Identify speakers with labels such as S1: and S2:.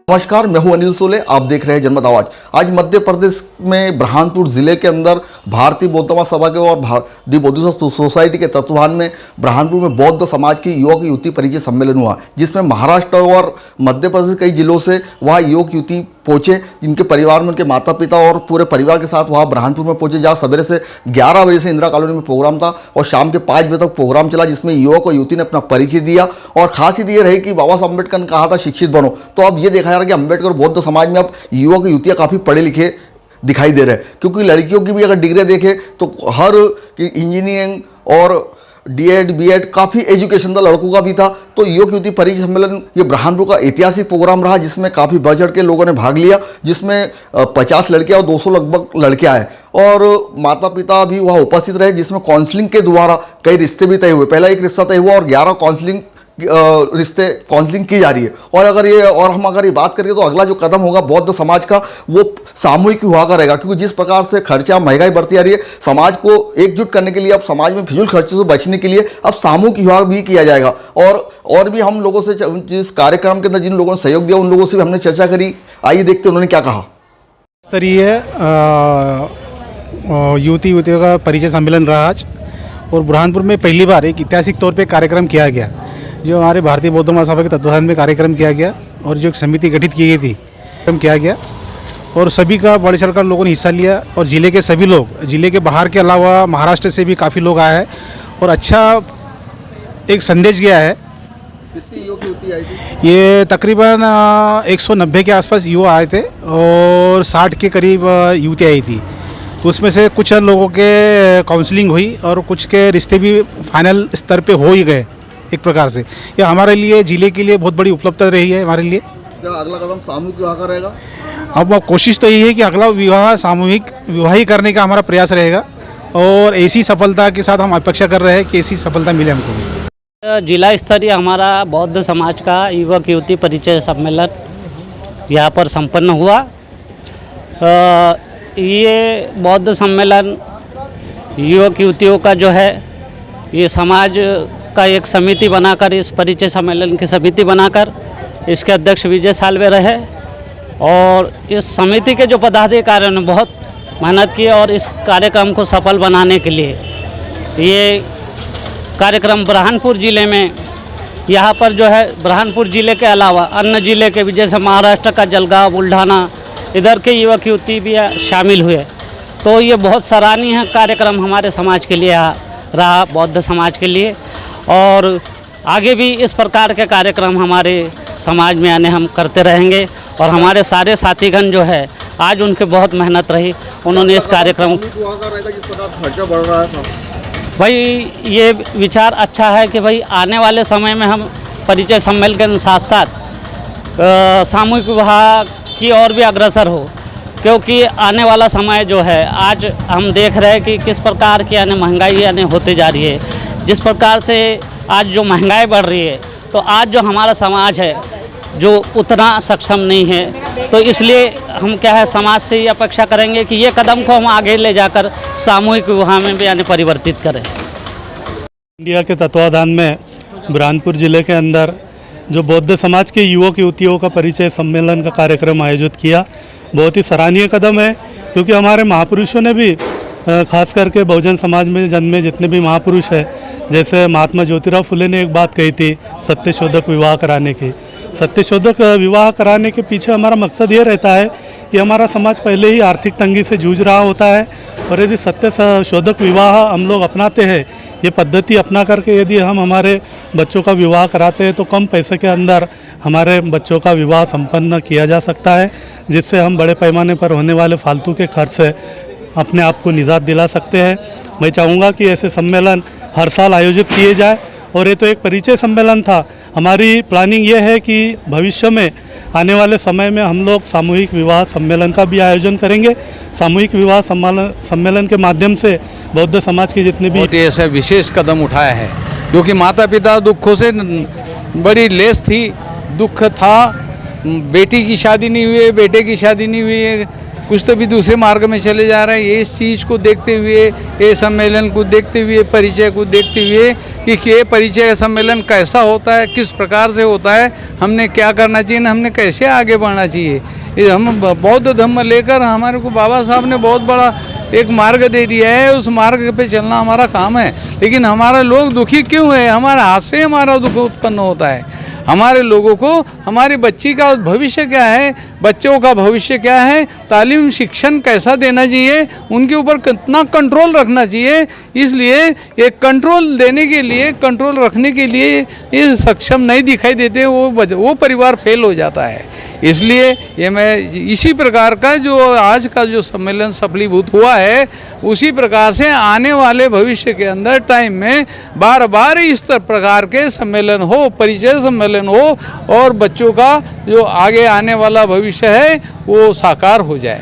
S1: नमस्कार, मैं हूं अनिल सोले। आप देख रहे हैं जनमत आवाज। आज मध्य प्रदेश में बुरहानपुर जिले के अंदर भारतीय बौद्ध महासभा के और भारतीय बौद्ध सोसाइटी के तत्वाधान में बुरहानपुर में बौद्ध समाज की युवक युवती परिचय सम्मेलन हुआ, जिसमें महाराष्ट्र और मध्य प्रदेश कई जिलों से वहाँ युवक युवती पहुंचे, जिनके परिवार में उनके माता पिता और पूरे परिवार के साथ वहाँ बुरहानपुर में पहुंचे, जहाँ सवेरे से 11 बजे से इंदिरा कॉलोनी में प्रोग्राम था और शाम के 5 बजे तक प्रोग्राम चला, जिसमें युवक और युवती ने अपना परिचय दिया। और खासियत ये रही कि बाबा साहब अम्बेडकर ने कहा था शिक्षित बनो, तो अब ये देखा जा रहा है कि अम्बेडकर बौद्ध समाज में अब युवक युवतियाँ काफ़ी पढ़े लिखे दिखाई दे रहे हैं, क्योंकि लड़कियों की भी अगर डिग्री देखें तो हर इंजीनियरिंग और D.Ed. B.Ed. काफ़ी एजुकेशन था, लड़कों का भी था। तो युवक युवती परिचय सम्मेलन ये बुरहानपुर का ऐतिहासिक प्रोग्राम रहा, जिसमें काफ़ी बढ़ चढ़ के लोगों ने भाग लिया, जिसमें 50 लड़कियां और 200 लगभग लड़के आए और माता पिता भी वहाँ उपस्थित रहे, जिसमें काउंसलिंग के द्वारा कई रिश्ते भी तय हुए। पहला एक रिश्ता तय हुआ और 11 काउंसलिंग की जा रही है। और हम अगर ये बात करें तो अगला जो कदम होगा बौद्ध समाज का, वो सामूहिक विवाह का रहेगा, क्योंकि जिस प्रकार से खर्चा महंगाई बढ़ती आ रही है, समाज को एकजुट करने के लिए अब समाज में फिजूल खर्चे से बचने के लिए अब सामूहिक विवाह भी किया जाएगा। और भी हम लोगों से जिस कार्यक्रम के अंदर जिन लोगों ने सहयोग दिया उन लोगों से भी हमने चर्चा करी। आइए देखते उन्होंने क्या कहा।
S2: स्तरीय युवतियों का परिचय सम्मेलन रहा आज, और बुरहानपुर में पहली बार एक ऐतिहासिक तौर पे कार्यक्रम किया गया, जो हमारे भारतीय बौद्ध महासभा के तत्वाधान में कार्यक्रम किया गया और जो एक समिति गठित की गई थी कार्यक्रम किया गया और सभी का बढ़ चढ़कर लोगों ने हिस्सा लिया। और ज़िले के सभी लोग, ज़िले के बाहर के अलावा महाराष्ट्र से भी काफ़ी लोग आए हैं और अच्छा एक संदेश गया है।
S1: कितनी युवक युवती आई थी?
S2: ये तकरीबन 190 के आसपास युवा आए थे और 60 के करीब युवती आई थी। तो उसमें से कुछ लोगों के काउंसलिंग हुई और कुछ के रिश्ते भी फाइनल स्तर पे हो ही गए। एक प्रकार से यह हमारे लिए, जिले के लिए बहुत बड़ी उपलब्धता रही है हमारे लिए।
S1: क्या अगला कदम सामूहिक विवाह का रहेगा?
S2: अब कोशिश तो यही है कि अगला विवाह सामूहिक विवाह ही करने का हमारा प्रयास रहेगा और ऐसी सफलता के साथ हम अपेक्षा कर रहे हैं कि ऐसी सफलता मिले हमको।
S3: जिला स्तरीय हमारा बौद्ध समाज का युवक युवती परिचय सम्मेलन यहाँ पर संपन्न हुआ। ये बौद्ध सम्मेलन युवक युवतियों का जो है, ये समाज का एक समिति बनाकर, इस परिचय सम्मेलन की समिति बनाकर इसके अध्यक्ष विजय सालवे रहे और इस समिति के जो पदाधिकारियों ने बहुत मेहनत की और इस कार्यक्रम को सफल बनाने के लिए ये कार्यक्रम बुरहानपुर ज़िले में, यहाँ पर जो है बुरहानपुर ज़िले के अलावा अन्य ज़िले के भी, जैसे महाराष्ट्र का जलगांव, बुल्ढाना, इधर के युवक युवती भी शामिल हुए। तो ये बहुत सराहनीय कार्यक्रम हमारे समाज के लिए रहा, बौद्ध समाज के लिए। और आगे भी इस प्रकार के कार्यक्रम हमारे समाज में आने हम करते रहेंगे। और हमारे सारे साथीगण जो है, आज उनके बहुत मेहनत रही, उन्होंने इस कार्यक्रम
S1: खर्चा बढ़ रहा है।
S3: भाई ये विचार अच्छा है कि भाई आने वाले समय में हम परिचय सम्मेलन के साथ साथ सामूहिक विवाह की ओर भी अग्रसर हो, क्योंकि आने वाला समय जो है, आज हम देख रहे हैं कि किस प्रकार की महंगाई होती जा रही है। जिस प्रकार से आज जो महंगाई बढ़ रही है, तो आज जो हमारा समाज है जो उतना सक्षम नहीं है, तो इसलिए हम क्या है, समाज से ये अपेक्षा करेंगे कि ये कदम को हम आगे ले जाकर सामूहिक विवाह में भी परिवर्तित करें।
S4: इंडिया के तत्वाधान में बुरहानपुर ज़िले के अंदर जो बौद्ध समाज के युवक युवतियों का परिचय सम्मेलन का कार्यक्रम आयोजित किया, बहुत ही सराहनीय कदम है, क्योंकि हमारे महापुरुषों ने भी खास करके बहुजन समाज में जन्मे जितने भी महापुरुष हैं, जैसे महात्मा ज्योतिराव फुले ने एक बात कही थी, सत्यशोधक विवाह कराने की। सत्यशोधक विवाह कराने के पीछे हमारा मकसद ये रहता है कि हमारा समाज पहले ही आर्थिक तंगी से जूझ रहा होता है, और यदि सत्यशोधक विवाह हम लोग अपनाते हैं, ये पद्धति अपना करके यदि हम हमारे बच्चों का विवाह कराते हैं, तो कम पैसे के अंदर हमारे बच्चों का विवाह संपन्न किया जा सकता है, जिससे हम बड़े पैमाने पर होने वाले फालतू के खर्च से अपने आप को निजात दिला सकते हैं। मैं चाहूँगा कि ऐसे सम्मेलन हर साल आयोजित किए जाए, और ये तो एक परिचय सम्मेलन था। हमारी प्लानिंग ये है कि भविष्य में आने वाले समय में हम लोग सामूहिक विवाह सम्मेलन का भी आयोजन करेंगे। सामूहिक विवाह सम्मेलन के माध्यम से बौद्ध समाज के जितने भी
S5: ऐसे विशेष कदम उठाया है, क्योंकि माता पिता दुखों से बड़ी लेस थी, दुख था, बेटी की शादी नहीं हुई, बेटे की शादी नहीं हुई, कुछ तो भी दूसरे मार्ग में चले जा रहे हैं। इस चीज़ को देखते हुए, ये सम्मेलन को देखते हुए, परिचय को देखते हुए कि ये परिचय सम्मेलन कैसा होता है, किस प्रकार से होता है, हमने क्या करना चाहिए, हमने कैसे आगे बढ़ना चाहिए। ये हम बौद्ध धर्म लेकर हमारे को बाबा साहब ने बहुत बड़ा एक मार्ग दे दिया है, उस मार्ग पे चलना हमारा काम है। लेकिन हमारा लोग दुखी क्यों है? हमारे हाथ से हमारा दुख उत्पन्न होता है। हमारे लोगों को हमारी बच्ची का भविष्य क्या है, बच्चों का भविष्य क्या है, तालीम शिक्षण कैसा देना चाहिए, उनके ऊपर कितना कंट्रोल रखना चाहिए। इसलिए एक कंट्रोल देने के लिए, कंट्रोल रखने के लिए ये सक्षम नहीं दिखाई देते, वो परिवार फेल हो जाता है। इसलिए ये मैं इसी प्रकार का जो आज का जो सम्मेलन सफलीभूत हुआ है, उसी प्रकार से आने वाले भविष्य के अंदर टाइम में बार बार इस प्रकार के सम्मेलन हो, परिचय सम्मेलन हो और बच्चों का जो आगे आने वाला भविष्य है वो साकार हो जाए।